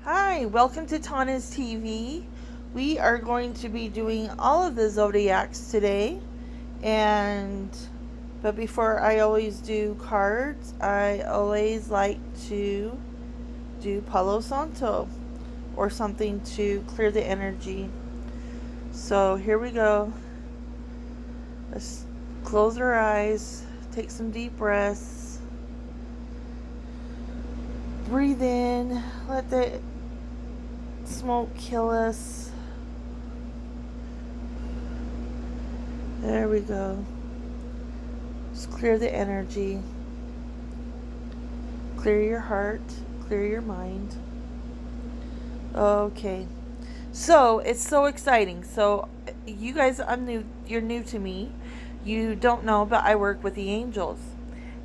Hi, welcome to Tana's TV. We are going to be doing all of the zodiacs today. And but before I always do cards, I always like to do Palo Santo or something to clear the energy. So here we go. Let's close our eyes, take some deep breaths. Breathe in, let the smoke kill us. There we go. Just clear the energy. Clear your heart. Clear your mind. Okay. So, it's so exciting. So, you guys, you're new to me. You don't know, but I work with the angels.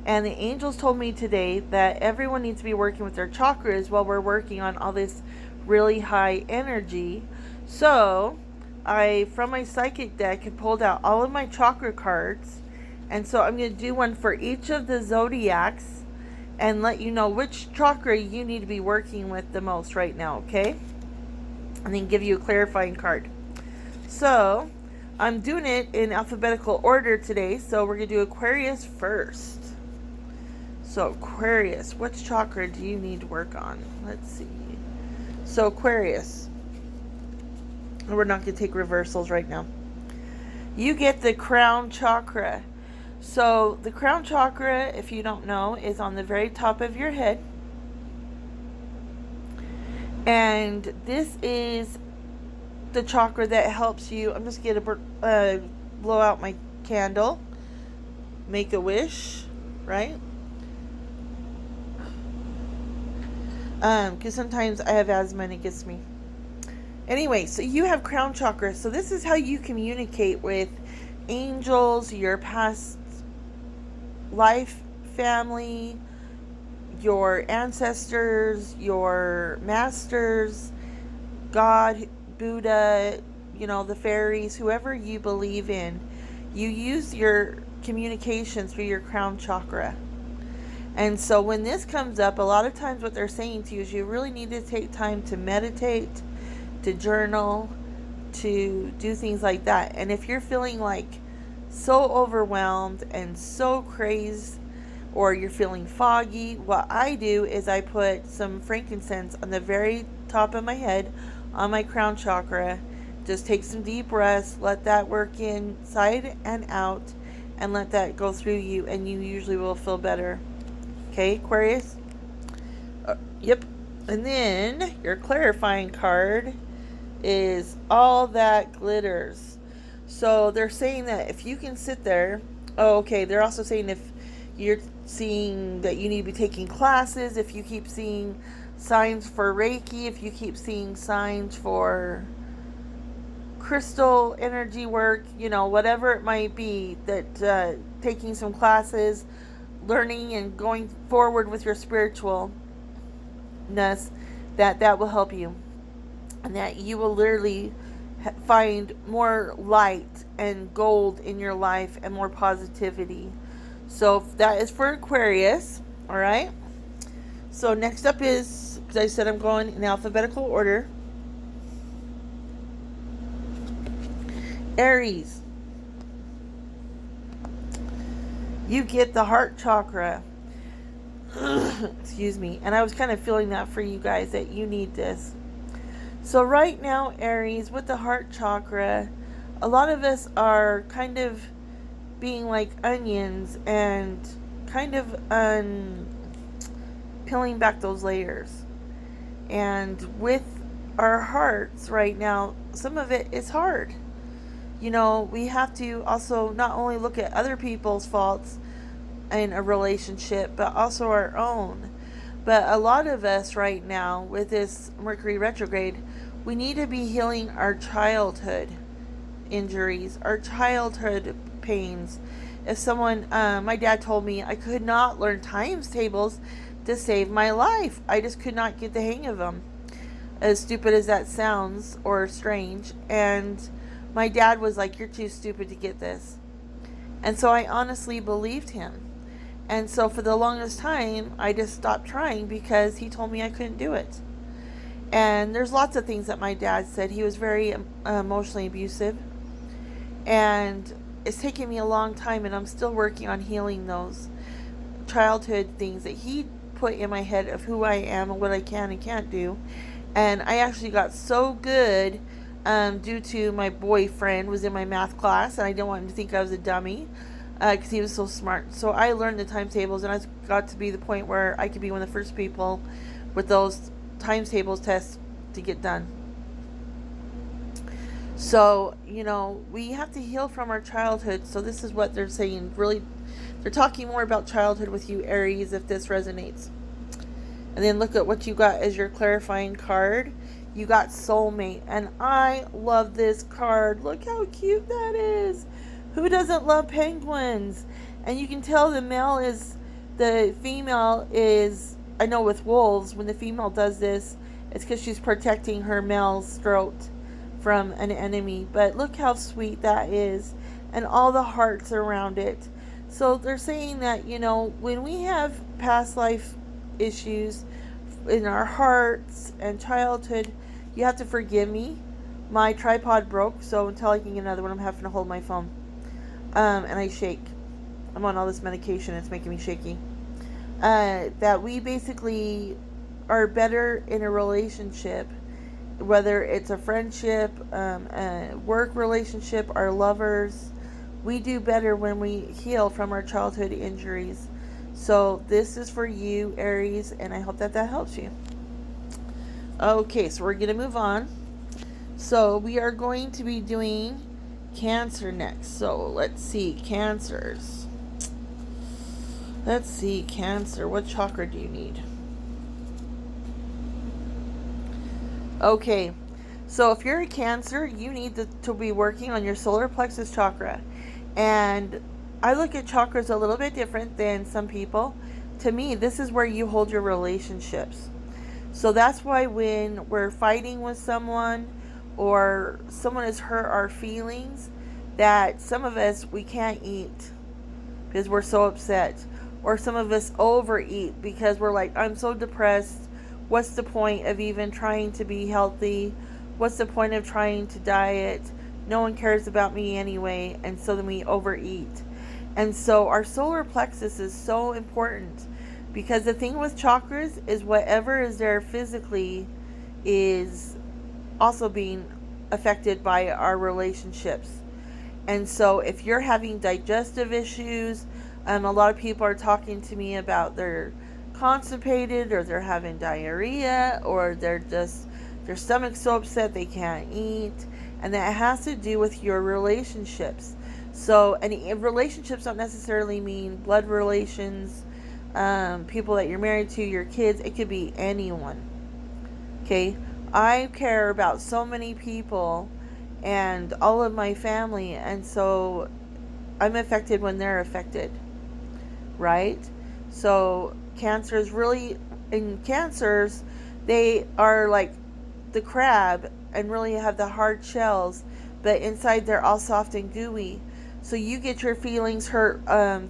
And the angels told me today that everyone needs to be working with their chakras while we're working on all this really high energy. So, from my psychic deck, had pulled out all of my chakra cards. And so I'm going to do one for each of the zodiacs and let you know which chakra you need to be working with the most right now, okay? And then give you a clarifying card. So, I'm doing it in alphabetical order today. So, we're going to do Aquarius first. So, Aquarius, which chakra do you need to work on? Let's see. So, Aquarius. We're not going to take reversals right now. You get the crown chakra. So, the crown chakra, if you don't know, is on the very top of your head. And this is the chakra that helps you. I'm just going to blow out my candle. Make a wish, right? Because sometimes I have asthma and it gets me. Anyway, so you have crown chakra. So this is how you communicate with angels, your past life, family, your ancestors, your masters, God, Buddha, the fairies, whoever you believe in. You use your communication through your crown chakra. And so when this comes up, a lot of times what they're saying to you is you really need to take time to meditate, to journal, to do things like that. And if you're feeling like so overwhelmed and so crazed, or you're feeling foggy, what I do is I put some frankincense on the very top of my head on my crown chakra. Just take some deep breaths, let that work inside and out, and let that go through you, and you usually will feel better. Okay, Aquarius? Yep. And then your clarifying card is All That Glitters. So they're saying that if you can sit there, they're also saying if you're seeing that you need to be taking classes, if you keep seeing signs for Reiki, if you keep seeing signs for crystal energy work, whatever it might be, that taking some classes, learning and going forward with your spiritualness, that will help you, and that you will literally find more light and gold in your life and more positivity. So that is for Aquarius. All right. So next up is, because I said I'm going in alphabetical order, Aries. You get the heart chakra. Excuse me. And I was kind of feeling that for you guys, that you need this. So right now, Aries, with the heart chakra, a lot of us are kind of being like onions and kind of peeling back those layers. And with our hearts right now, some of it is hard. We have to also not only look at other people's faults in a relationship, but also our own. But a lot of us right now, with this Mercury retrograde, we need to be healing our childhood injuries, our childhood pains. If someone, my dad told me I could not learn times tables to save my life. I just could not get the hang of them. As stupid as that sounds, or strange. And my dad was like, "You're too stupid to get this." And so I honestly believed him. And so for the longest time, I just stopped trying because he told me I couldn't do it. And there's lots of things that my dad said. He was very emotionally abusive. And it's taken me a long time, and I'm still working on healing those childhood things that he put in my head of who I am and what I can and can't do. And I actually got so good due to my boyfriend was in my math class, and I didn't want him to think I was a dummy because he was so smart. So I learned the timetables, and I got to be the point where I could be one of the first people with those timetables tests to get done. So, we have to heal from our childhood. So this is what they're saying. Really, they're talking more about childhood with you, Aries, if this resonates. And then look at what you got as your clarifying card. You got soulmate. And I love this card. Look how cute that is. Who doesn't love penguins? And you can tell the female is, I know with wolves, when the female does this, it's because she's protecting her male's throat from an enemy. But look how sweet that is. And all the hearts around it. So they're saying that, when we have past life issues in our hearts and childhood, you have to forgive me. My tripod broke, so until I can get another one, I'm having to hold my phone. And I shake. I'm on all this medication. It's making me shaky. That we basically are better in a relationship, whether it's a friendship, a work relationship, our lovers. We do better when we heal from our childhood injuries. So this is for you, Aries, and I hope that helps you. Okay, so we're going to move on. So we are going to be doing Cancer next. So let's see, Cancers. Let's see, Cancer. What chakra do you need? Okay, so if you're a Cancer, you need to be working on your solar plexus chakra. And I look at chakras a little bit different than some people. To me, this is where you hold your relationships. So that's why when we're fighting with someone or someone has hurt our feelings, that some of us, we can't eat because we're so upset. Or some of us overeat because we're like, I'm so depressed. What's the point of even trying to be healthy? What's the point of trying to diet? No one cares about me anyway. And so then we overeat. And so our solar plexus is so important, because the thing with chakras is whatever is there physically is also being affected by our relationships. And so if you're having digestive issues, a lot of people are talking to me about they're constipated, or they're having diarrhea, or their stomach's so upset they can't eat. And that has to do with your relationships. So, and relationships don't necessarily mean blood relations, people that you're married to, your kids. It could be anyone. Okay? I care about so many people and all of my family, and so I'm affected when they're affected. Right? So, Cancers really, in Cancers, they are like the crab and really have the hard shells, but inside they're all soft and gooey. So you get your feelings hurt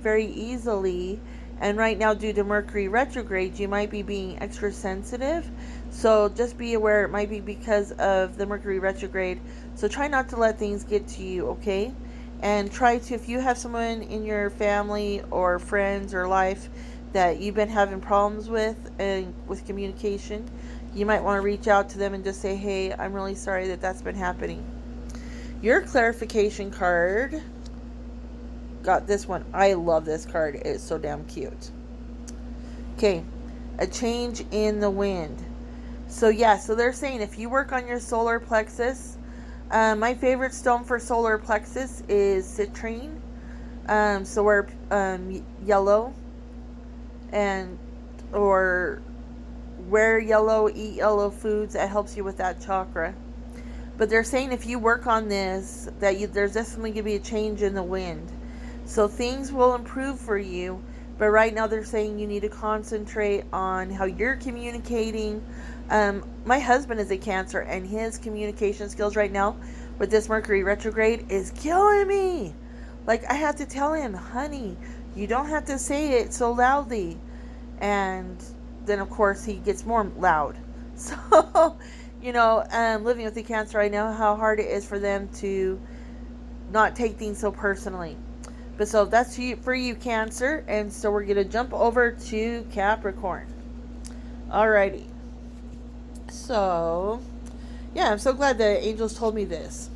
very easily. And right now, due to Mercury retrograde, you might be being extra sensitive. So just be aware it might be because of the Mercury retrograde. So try not to let things get to you, okay? And try to, if you have someone in your family or friends or life that you've been having problems with and with communication, you might want to reach out to them and just say, hey, I'm really sorry that that's been happening. Your clarification card, got this one. I love this card. It's so damn cute. Okay, a change in the wind. So yeah, so they're saying if you work on your solar plexus, my favorite stone for solar plexus is citrine. So wear yellow, and or wear yellow, eat yellow foods. That helps you with that chakra. But they're saying if you work on this, that there's definitely going to be a change in the wind. So things will improve for you. But right now they're saying you need to concentrate on how you're communicating. My husband is a Cancer, and his communication skills right now with this Mercury retrograde is killing me. Like, I have to tell him, honey, you don't have to say it so loudly. And then, of course, he gets more loud. So, living with the Cancer, I know how hard it is for them to not take things so personally. But so that's for you, Cancer. And so we're going to jump over to Capricorn. Alrighty. So, yeah, I'm so glad the angels told me this.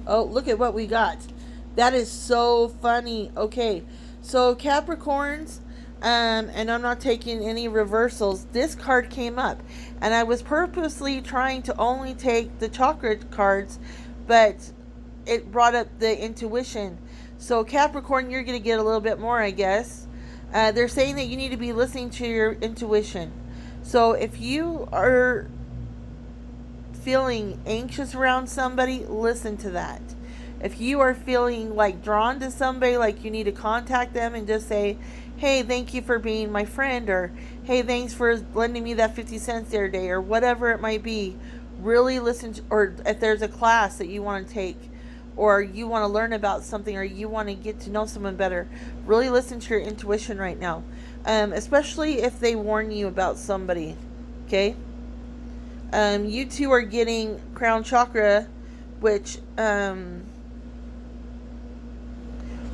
Oh, look at what we got. That is so funny. Okay, so Capricorns, and I'm not taking any reversals. This card came up, and I was purposely trying to only take the chakra cards, but it brought up the intuition. So Capricorn, you're going to get a little bit more, I guess. They're saying that you need to be listening to your intuition. So if you are feeling anxious around somebody, listen to that. If you are feeling like drawn to somebody, like you need to contact them and just say, hey, thank you for being my friend, or hey, thanks for lending me that 50 cents the other day, or whatever it might be. Really listen to, or if there's a class that you want to take, or you want to learn about something, or you want to get to know someone better, really listen to your intuition right now. Especially if they warn you about somebody. Okay? You two are getting crown chakra, which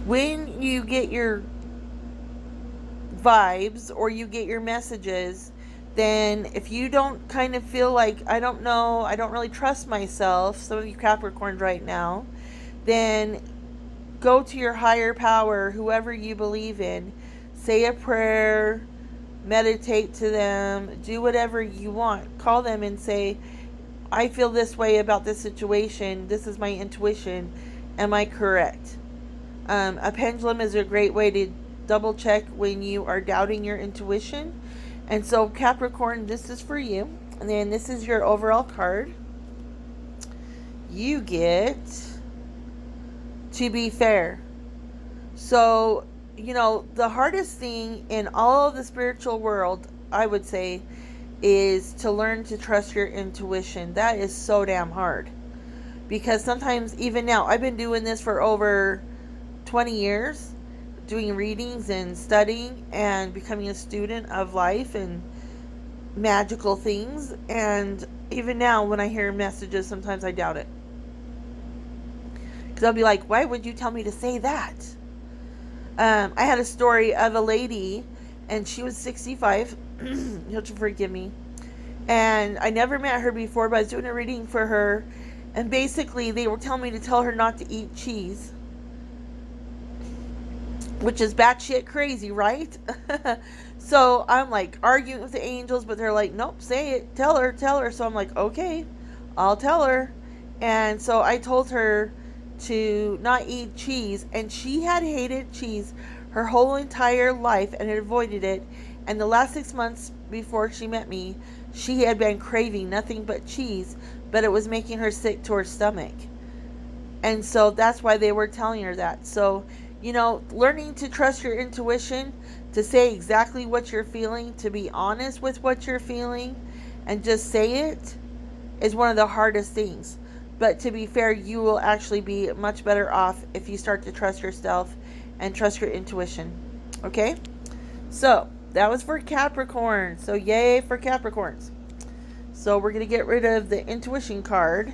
when you get your vibes or you get your messages, then if you don't kind of feel like, I don't know, I don't really trust myself, some of you Capricorns right now, then go to your higher power, whoever you believe in, say a prayer, meditate to them, do whatever you want. Call them and say, I feel this way about this situation. This is my intuition. Am I correct? A pendulum is a great way to double check when you are doubting your intuition. And so Capricorn, this is for you. And then this is your overall card. You get to be fair. So, the hardest thing in all of the spiritual world, I would say, is to learn to trust your intuition. That is so damn hard. Because sometimes, even now, I've been doing this for over 20 years, doing readings and studying and becoming a student of life and magical things. And even now, when I hear messages, sometimes I doubt it. Because I'll be like, why would you tell me to say that? I had a story of a lady, and she was 65. You'll have to forgive me. And I never met her before, but I was doing a reading for her. And basically, they were telling me to tell her not to eat cheese. Which is batshit crazy, right? So I'm like arguing with the angels, but they're like, nope, say it. Tell her. So I'm like, okay, I'll tell her. And so I told her to not eat cheese, and she had hated cheese her whole entire life and had avoided it. And the last 6 months before she met me, she had been craving nothing but cheese, but it was making her sick to her stomach. And so that's why they were telling her that. So, learning to trust your intuition, to say exactly what you're feeling, to be honest with what you're feeling, and just say it, is one of the hardest things. But to be fair, you will actually be much better off if you start to trust yourself and trust your intuition. Okay? So, that was for Capricorn. So, yay for Capricorns. So, we're going to get rid of the intuition card.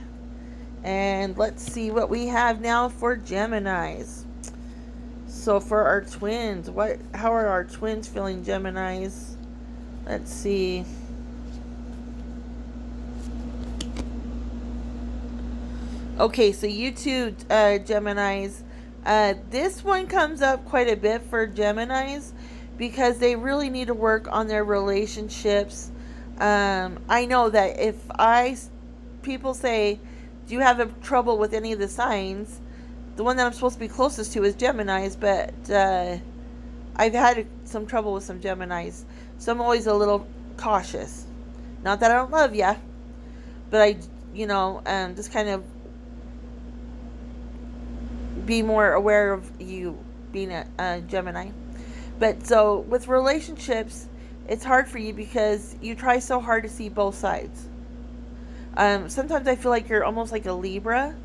And let's see what we have now for Geminis. So, for our twins, how are our twins feeling, Geminis? Let's see. Okay, so you two, Geminis, this one comes up quite a bit for Geminis because they really need to work on their relationships. I know that if people say, do you have trouble with any of the signs? The one that I'm supposed to be closest to is Geminis, but I've had some trouble with some Geminis, so I'm always a little cautious. Not that I don't love ya, but I, just kind of be more aware of you being a Gemini. But so with relationships, it's hard for you because you try so hard to see both sides. Sometimes I feel like you're almost like a Libra,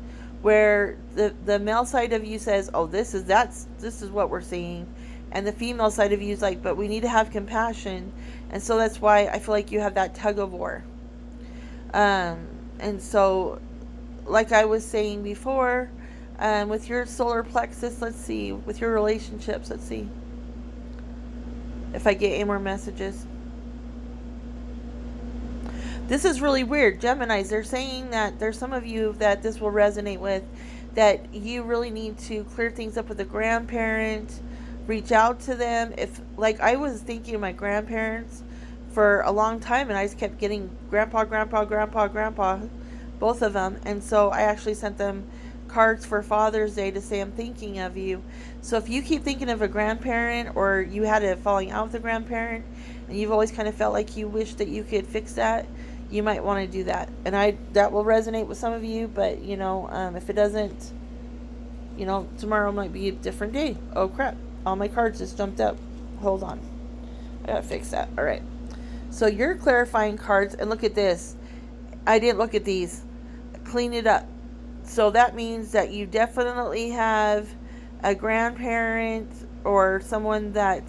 where the male side of you says, oh, this is what we're seeing, And the female side of you is like, but we need to have compassion. And so that's why I feel like you have that tug of war. And so, like I was saying before, with your solar plexus, let's see, with your relationships, let's see if I get any more messages. This is really weird. Geminis, they're saying that there's some of you that this will resonate with, that you really need to clear things up with a grandparent, reach out to them. If, like, I was thinking of my grandparents for a long time, and I just kept getting grandpa, both of them. And so I actually sent them cards for Father's Day to say I'm thinking of you. So if you keep thinking of a grandparent, or you had a falling out with a grandparent and you've always kind of felt like you wish that you could fix that, you might want to do that. And that will resonate with some of you, but if it doesn't, tomorrow might be a different day. Oh crap, all my cards just jumped up. Hold on, I gotta fix that. All right, so you're clarifying cards, and look at this. I didn't look at these. Clean it up. So that means that you definitely have a grandparent or someone that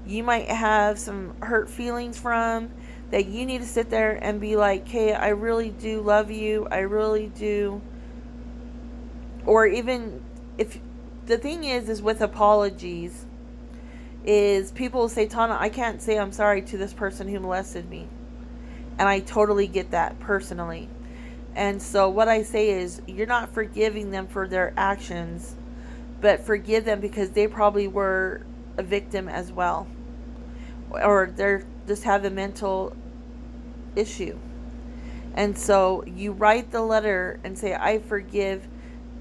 you might have some hurt feelings from, that you need to sit there and be like, hey, I really do love you. I really do. Or even if the thing is with apologies, is people will say, Tana, I can't say I'm sorry to this person who molested me. And I totally get that personally. And so what I say is, you're not forgiving them for their actions, but forgive them because they probably were a victim as well. Or they're just have a mental issue. And so you write the letter and say, I forgive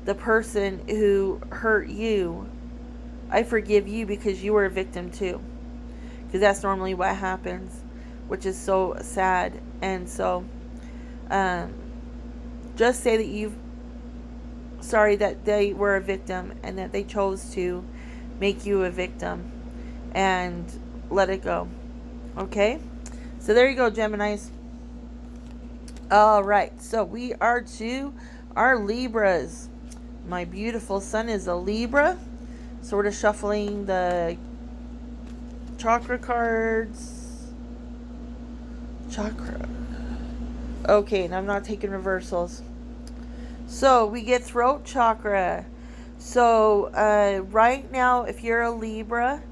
the person who hurt you. I forgive you because you were a victim too. Because that's normally what happens, which is so sad. And so just say that you've sorry that they were a victim and that they chose to make you a victim, and let it go. Okay? So there you go, Geminis. Alright, so we are to our Libras. My beautiful sun is a Libra. So we're just shuffling the chakra cards. Chakra. Okay, and I'm not taking reversals. So we get throat chakra. So right now, if you're a Libra,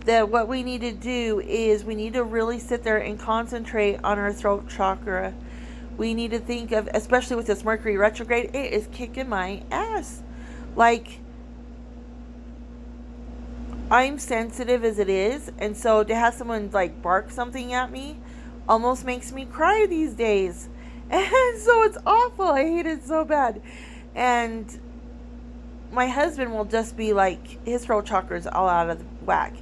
that what we need to do is we need to really sit there and concentrate on our throat chakra. We need to think of, especially with this Mercury retrograde, it is kicking my ass. Like, I'm sensitive as it is, and so to have someone like bark something at me almost makes me cry these days. And so it's awful. I hate it so bad. And my husband will just be like, his throat chakra is all out of whack.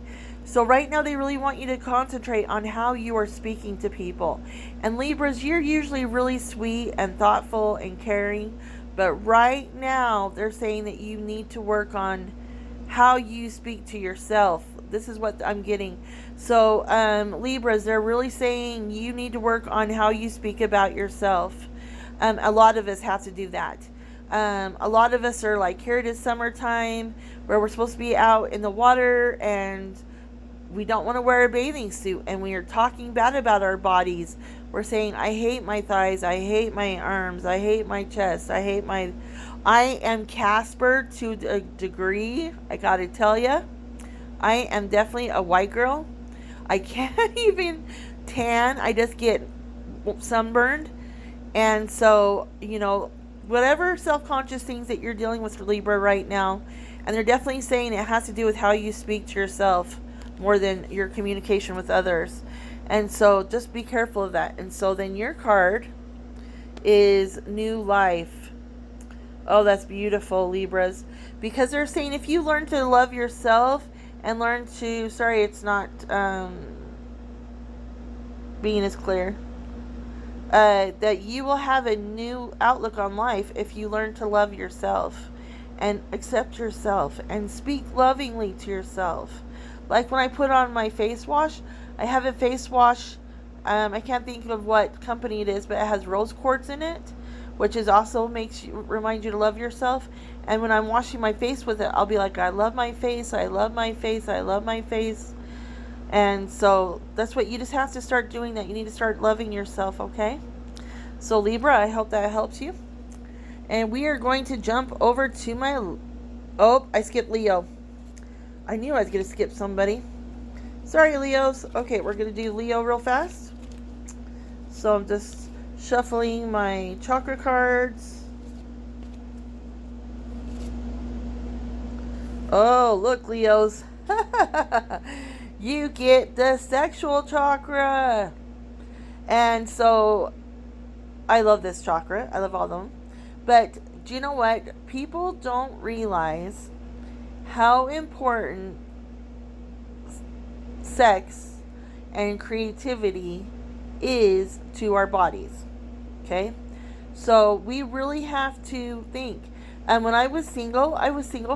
So right now they really want you to concentrate on how you are speaking to people. And Libras, you're usually really sweet and thoughtful and caring. But right now they're saying that you need to work on how you speak to yourself. This is what I'm getting. So Libras, they're really saying you need to work on how you speak about yourself. A lot of us have to do that. A lot of us are like, here it is summertime where we're supposed to be out in the water and we don't want to wear a bathing suit, and we are talking bad about our bodies. We're saying, I hate my thighs, I hate my arms, I hate my chest, I am Casper to a degree. I gotta tell you, I am definitely a white girl. I can't even tan. I just get sunburned. And so, whatever self-conscious things that you're dealing with for Libra right now, and they're definitely saying it has to do with how you speak to yourself more than your communication with others. And so just be careful of that. And so then your card is New Life. Oh, that's beautiful, Libras. Because they're saying if you learn to love yourself and learn to, sorry, it's not being as clear, that you will have a new outlook on life if you learn to love yourself and accept yourself and speak lovingly to yourself. Like when I put on my face wash, I have a face wash, I can't think of what company it is, but it has rose quartz in it, which is also remind you to love yourself. And when I'm washing my face with it, I'll be like, I love my face, I love my face, I love my face. And so that's what you just have to start doing, that you need to start loving yourself, okay? So Libra, I hope that helps you. And we are going to jump over to my... Oh, I skipped Leo. I knew I was going to skip somebody. Sorry, Leos. Okay, we're going to do Leo real fast. So I'm just shuffling my chakra cards. Oh, look, Leos. You get the sexual chakra. And so I love this chakra. I love all of them. But do you know what? People don't realize how important sex and creativity is to our bodies. Okay? So we really have to think. And when I was single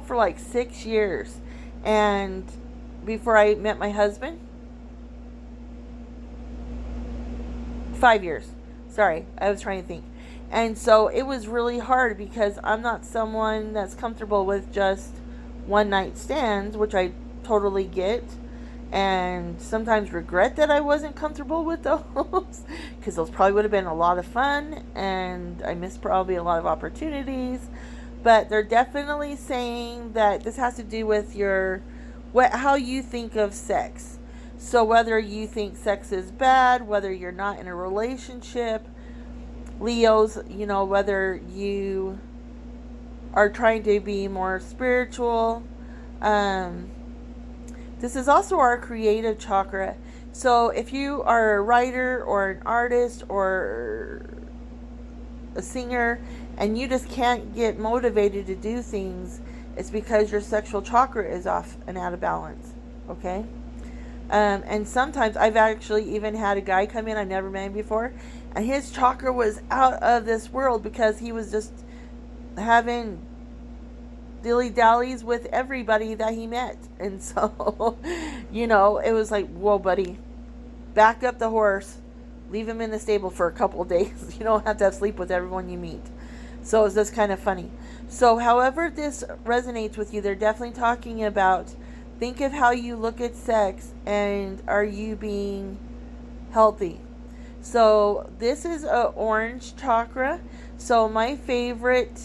for like 6 years. And before I met my husband, 5 years. Sorry, I was trying to think. And so it was really hard because I'm not someone that's comfortable with just one night stands, which I totally get. And sometimes regret that I wasn't comfortable with those because those probably would have been a lot of fun and I missed probably a lot of opportunities. But they're definitely saying that this has to do with how you think of sex. So whether you think sex is bad, whether you're not in a relationship, Leos, whether you are trying to be more spiritual. This is also our creative chakra. So if you are a writer or an artist or a singer and you just can't get motivated to do things, it's because your sexual chakra is off and out of balance. Okay? And sometimes I've actually even had a guy come in, I've never met him before, and his chakra was out of this world because he was just having dilly-dallies with everybody that he met. And so, it was like, whoa, buddy, back up the horse, leave him in the stable for a couple of days. You don't have to sleep with everyone you meet. So it's just kind of funny. So however this resonates with you, they're definitely talking about, think of how you look at sex and are you being healthy. So this is a orange chakra. So my favorite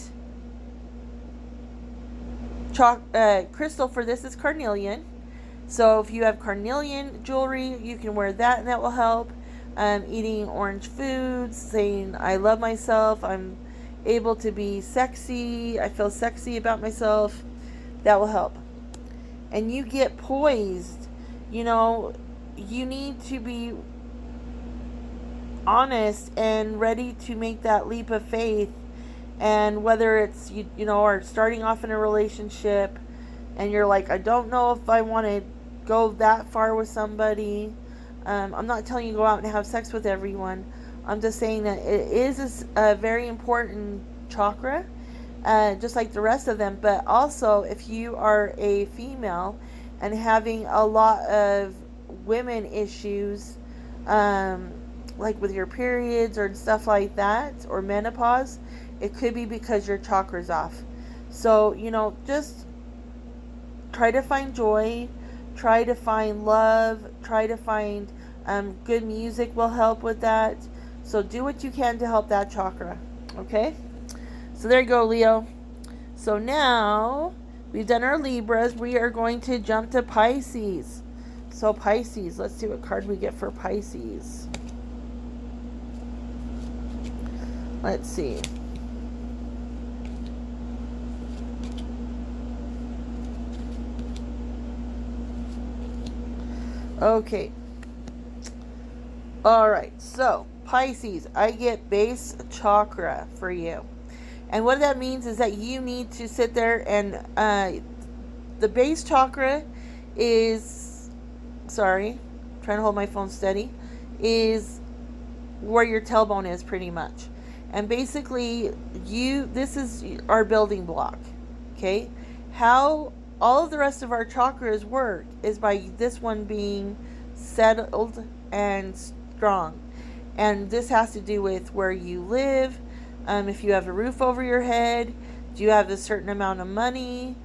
crystal for this is carnelian. So if you have carnelian jewelry, you can wear that and that will help. Eating orange foods, saying I love myself, I'm able to be sexy, I feel sexy about myself, that will help. And you get poised. You need to be honest and ready to make that leap of faith. And whether it's or starting off in a relationship and you're like, I don't know if I want to go that far with somebody. I'm not telling you to go out and have sex with everyone. I'm just saying that it is a very important chakra, just like the rest of them. But also, if you are a female and having a lot of women issues, like with your periods or stuff like that, or menopause, it could be because your chakra's off. So, just try to find joy, try to find love, try to find good music will help with that. So do what you can to help that chakra. Okay? So there you go, Leo. So now we've done our Libras. We are going to jump to Pisces. So Pisces, let's see what card we get for Pisces. Let's see. Okay. Alright, so Pisces, I get base chakra for you. And what that means is that you need to sit there and the base chakra is, sorry, trying to hold my phone steady, is where your tailbone is pretty much. And basically, this is our building block. Okay? How all of the rest of our chakras work is by this one being settled and strong. And this has to do with where you live, if you have a roof over your head, Do you have a certain amount of money?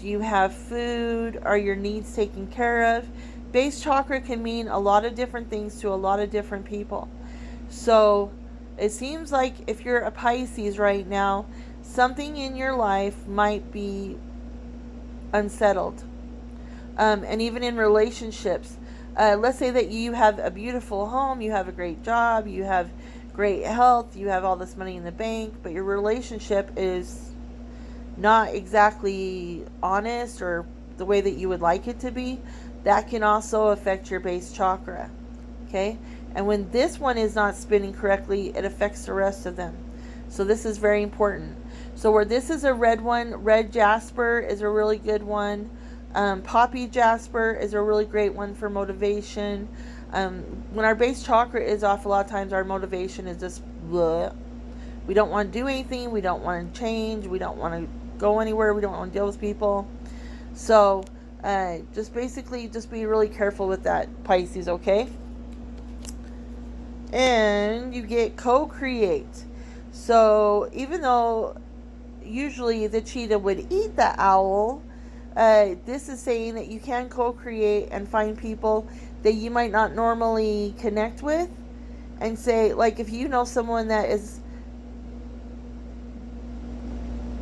Do you have food? Are your needs taken care of? Base chakra can mean a lot of different things to a lot of different people. So it seems like if you're a Pisces right now, something in your life might be unsettled. And even in relationships, let's say that you have a beautiful home, you have a great job, you have great health, you have all this money in the bank, but your relationship is not exactly honest or the way that you would like it to be. That can also affect your base chakra. Okay? And when this one is not spinning correctly, it affects the rest of them. So this is very important. So where this is a red one, red jasper is a really good one. Poppy jasper is a really great one for motivation. When our base chakra is off, a lot of times our motivation is just bleh. We don't want to do anything. We don't want to change. We don't want to go anywhere. We don't want to deal with people. So just basically just be really careful with that, Pisces, okay? And you get co-create. So even though usually the cheetah would eat the owl, this is saying that you can co-create and find people that you might not normally connect with, and say, like, if you know someone that is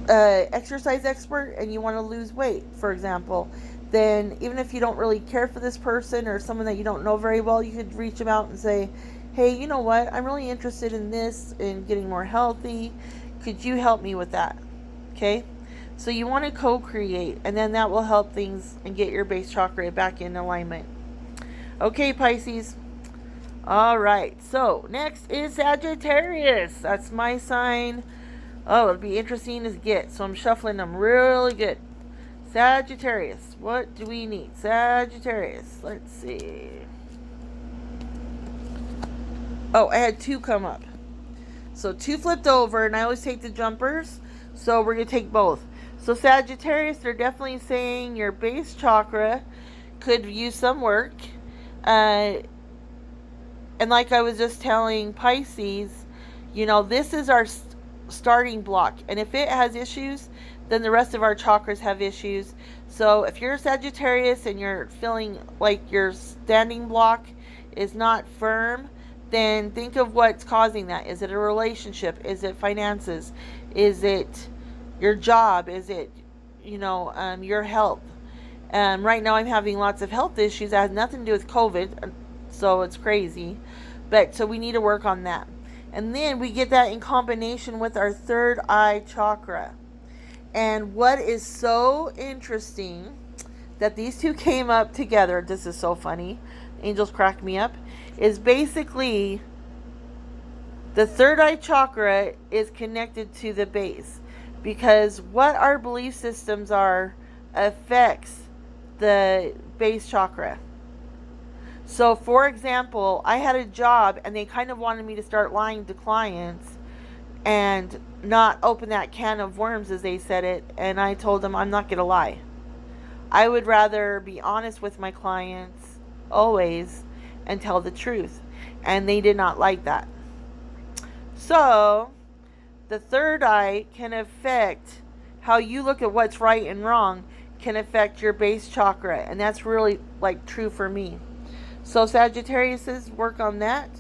exercise expert and you want to lose weight, for example, then even if you don't really care for this person or someone that you don't know very well, you could reach them out and say, hey, you know what, I'm really interested in this, in getting more healthy. Could you help me with that? Okay? So you want to co-create, and then that will help things and get your base chakra back in alignment. Okay, Pisces. All right. So next is Sagittarius. That's my sign. Oh, it'll be interesting to get. So I'm shuffling them really good. Sagittarius. What do we need? Sagittarius. Let's see. Oh, I had 2 come up. So 2 flipped over, and I always take the jumpers. So we're going to take both. So Sagittarius, they're definitely saying your base chakra could use some work. And like I was just telling Pisces, you know, this is our starting block. And if it has issues, then the rest of our chakras have issues. So if you're a Sagittarius and you're feeling like your standing block is not firm, then think of what's causing that. Is it a relationship? Is it finances? Is it your job? Is it, your health? Right now I'm having lots of health issues that has nothing to do with COVID, so it's crazy. But so we need to work on that. And then we get that in combination with our third eye chakra. And what is so interesting that these two came up together, this is so funny, angels crack me up, is basically the third eye chakra is connected to the base, because what our belief systems are affects the base chakra. So for example, I had a job and they kind of wanted me to start lying to clients and not open that can of worms, as they said it, and I told them I'm not going to lie. I would rather be honest with my clients always and tell the truth, and they did not like that. So the third eye can affect how you look at what's right and wrong, can affect your base chakra, and that's really true for me. So Sagittarius, work on that.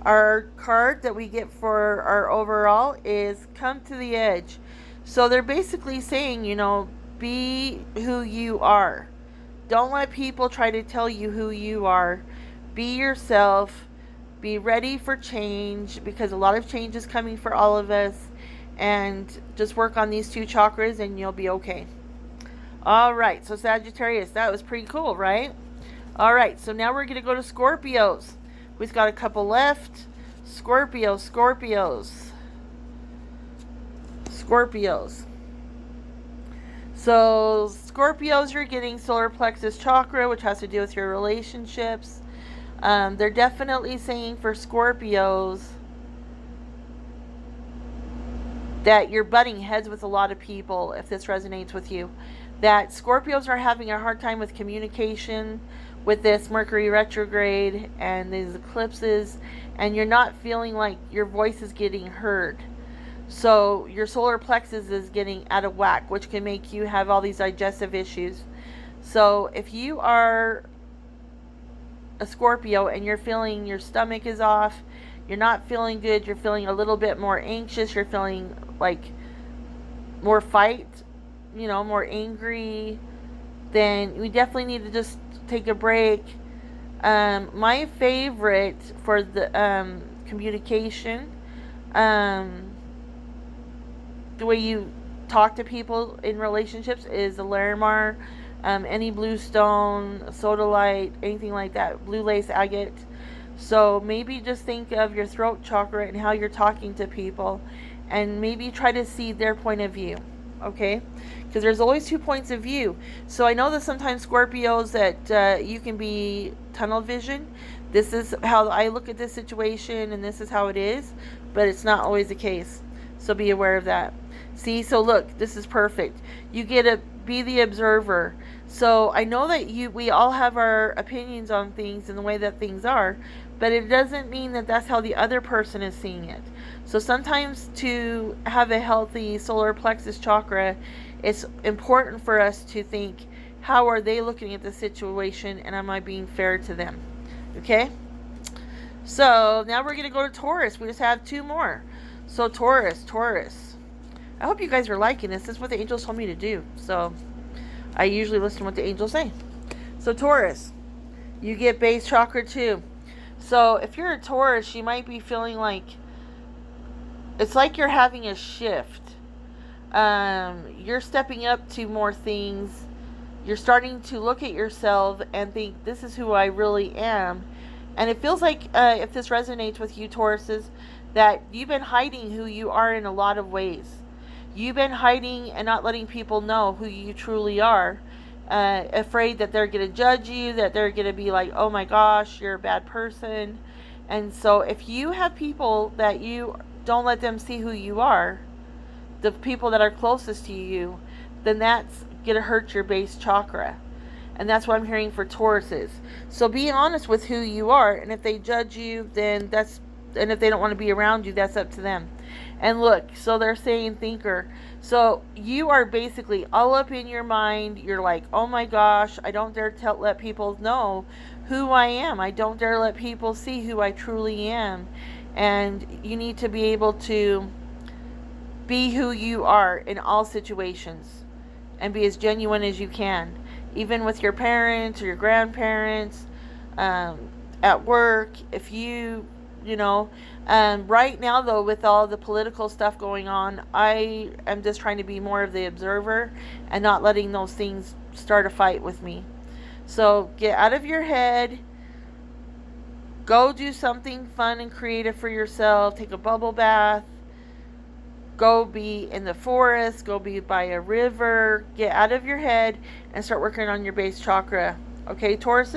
Our card that we get for our overall is Come to the Edge. So they're basically saying, be who you are. Don't let people try to tell you who you are. Be yourself. Be ready for change, because a lot of change is coming for all of us. And just work on these 2 chakras and you'll be okay. All right, so Sagittarius, that was pretty cool, right? All right, so now we're going to go to Scorpios. We've got a couple left. Scorpios. So Scorpios, you're getting solar plexus chakra, which has to do with your relationships. They're definitely saying for Scorpios that you're butting heads with a lot of people, if this resonates with you. That Scorpios are having a hard time with communication with this Mercury retrograde and these eclipses, and you're not feeling like your voice is getting heard. So your solar plexus is getting out of whack, which can make you have all these digestive issues. So if you are a Scorpio and you're feeling your stomach is off, you're not feeling good, you're feeling a little bit more anxious, you're feeling like more fight, more angry, then we definitely need to just take a break. My favorite for the communication, the way you talk to people in relationships is the Larimar, any bluestone, sodalite, anything like that, blue lace agate. So maybe just think of your throat chakra and how you're talking to people, and maybe try to see their point of view, okay? Because there's always two points of view. So I know that sometimes Scorpios that you can be tunnel vision. This is how I look at this situation, and this is how it is, but it's not always the case. So be aware of that. See, so look, this is perfect. You get to be the observer. So I know that we all have our opinions on things and the way that things are, but it doesn't mean that that's how the other person is seeing it. So sometimes to have a healthy solar plexus chakra, it's important for us to think, how are they looking at the situation, and am I being fair to them? Okay? So now we're going to go to Taurus. We just have two more. So Taurus. I hope you guys are liking this. This is what the angels told me to do. So I usually listen to what the angels say. So Taurus, you get base chakra too. So if you're a Taurus, you might be feeling like it's like you're having a shift. You're stepping up to more things. You're starting to look at yourself and think, this is who I really am. And it feels like, if this resonates with you, Tauruses, that you've been hiding who you are in a lot of ways. You've been hiding and not letting people know who you truly are. Afraid that they're going to judge you, that they're going to be like, oh my gosh, you're a bad person. And so if you have people that you don't let them see who you are, the people that are closest to you, then that's going to hurt your base chakra. And that's what I'm hearing for Tauruses. So be honest with who you are, and if they judge you, then and if they don't want to be around you, that's up to them. And look, so they're saying thinker. So you are basically all up in your mind. You're like, oh my gosh, I don't dare let people know who I am. I don't dare let people see who I truly am. And you need to be able to be who you are in all situations and be as genuine as you can, even with your parents or your grandparents, at work. If right now though, with all the political stuff going on, I am just trying to be more of the observer and not letting those things start a fight with me. So get out of your head, go do something fun and creative for yourself, take a bubble bath, go be in the forest, go be by a river, get out of your head and start working on your base chakra. Okay, Taurus?